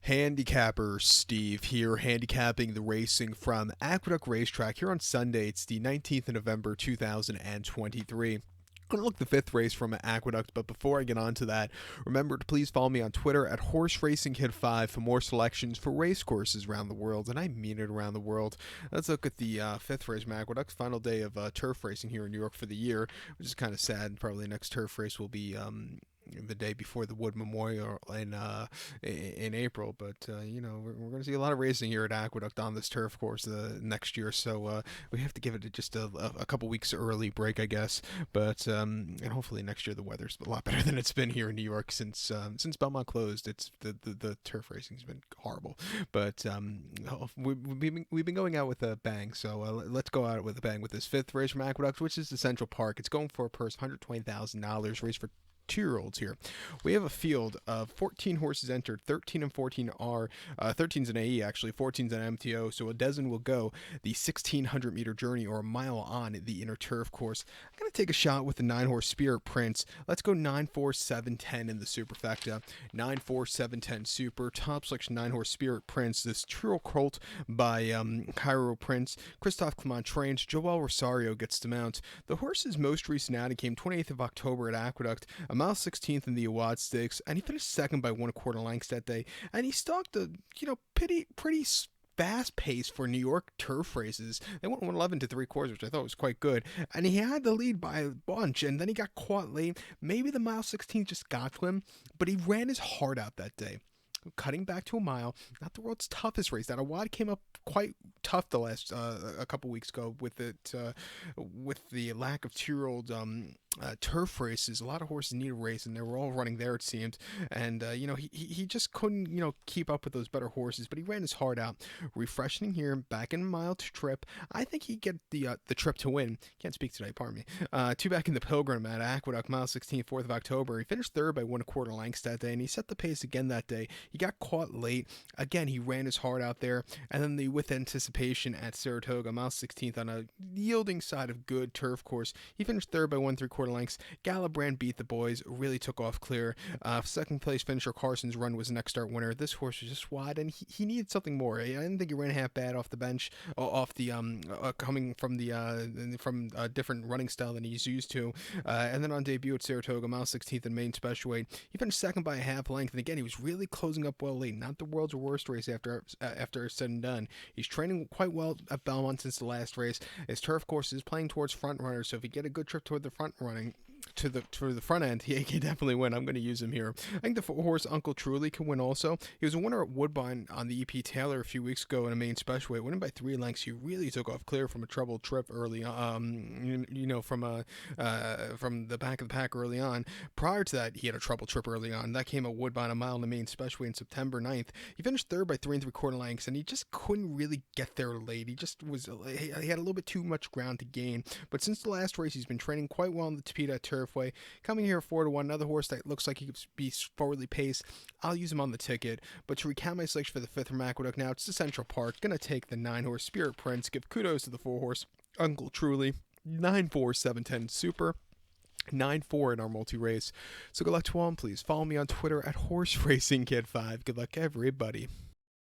Handicapper Steve here, handicapping the racing from Aqueduct Racetrack here on Sunday. It's the 19th of November 2023. Going to look the fifth race from Aqueduct, but before I get on to that, remember to please follow me on Twitter at HorseRacingKid5 for more selections for race courses around the world, and I mean it, around the world. Let's look at the fifth race from Aqueduct, final day of turf racing here in New York for the year, which is kind of sad. Probably the next turf race will be the day before the Wood Memorial in April, but we're going to see a lot of racing here at Aqueduct on this turf course next year, so we have to give it just a couple weeks early break, I guess. But and hopefully next year the weather's a lot better than it's been here in New York since Belmont closed. It's the turf racing's been horrible, but we've been going out with a bang. So let's go out with a bang with this fifth race from Aqueduct, which is the Central Park. It's going for a purse $120,000, race for 2-year-olds here. We have a field of 14 horses entered. 13 and 14 are 13's an AE, actually 14's an MTO. So a dozen will go the 1,600 meter journey, or a mile on the inner turf course. I'm going to take a shot with the 9-horse Spirit Prince. Let's go 9-4-7-10 in the superfecta. 9-4-7-10 super. Top selection 9-horse Spirit Prince. This trio colt by Cairo Prince. Christophe Clement trains. Joel Rosario gets to mount. The horse's most recent outing came 28th of October at Aqueduct. A mile 16th in the Awad Stakes, and he finished second by 1/4 lengths that day. And he stalked a pretty fast pace for New York turf races. They went 111 to 3/4, which I thought was quite good. And he had the lead by a bunch, and then he got caught late. Maybe the mile 16 just got to him, but he ran his heart out that day. Cutting back to a mile, not the world's toughest race. That Awad came up quite tough the last a couple weeks ago with the lack of 2-year-old turf races. A lot of horses need a race, and they were all running there, it seemed. And he just couldn't keep up with those better horses, but he ran his heart out. Refreshing here, back in mile trip. I think he'd get the trip to win. Can't speak today, pardon me. Two back in the Pilgrim at Aqueduct, mile 16, 4th of October. He finished third by 1/4 lengths that day, and he set the pace again that day. He got caught late. Again, he ran his heart out there. And then the With Anticipation at Saratoga, mile 16th on a yielding side of good turf course. He finished third by 1/3 lengths. Galabrand beat the boys, really took off clear. Second place finisher Carson's Run was the next start winner. This horse was just wide, and he needed something more. I didn't think he ran half bad off the bench, off the coming from a different running style than he's used to. And then on debut at Saratoga, mile 16th in main special weight, he finished second by a half length. And again, he was really closing up well late. Not the world's worst race after said and done. He's training quite well at Belmont since the last race. His turf course is playing towards front runners, so if he get a good trip toward the front running, to the front end, he can definitely win. I'm going to use him here. I think the horse Uncle Truly can win also. He was a winner at Woodbine on the EP Taylor a few weeks ago in a main special weight, winning by 3 lengths. He really took off clear from a troubled trip early from the back of the pack early on. Prior to that, he had a troubled trip early on. That came at Woodbine, a mile in the main special weight in September 9th. He finished third by 3 3/4 lengths, and he just couldn't really get there late. He had a little bit too much ground to gain. But since the last race, he's been training quite well in the Tapeta Turfway. Coming here 4-1, another horse that looks like he could be forwardly paced. I'll use him on the ticket. But to recount my selection for the fifth from Aqueduct now, it's the Central Park. Gonna take the 9-horse Spirit Prince. Give kudos to the 4-horse Uncle Truly. 9-4-7-10 super. 9-4 in our multi-race. So good luck to all, and please follow me on Twitter at HorseRacingKid5. Good luck, everybody.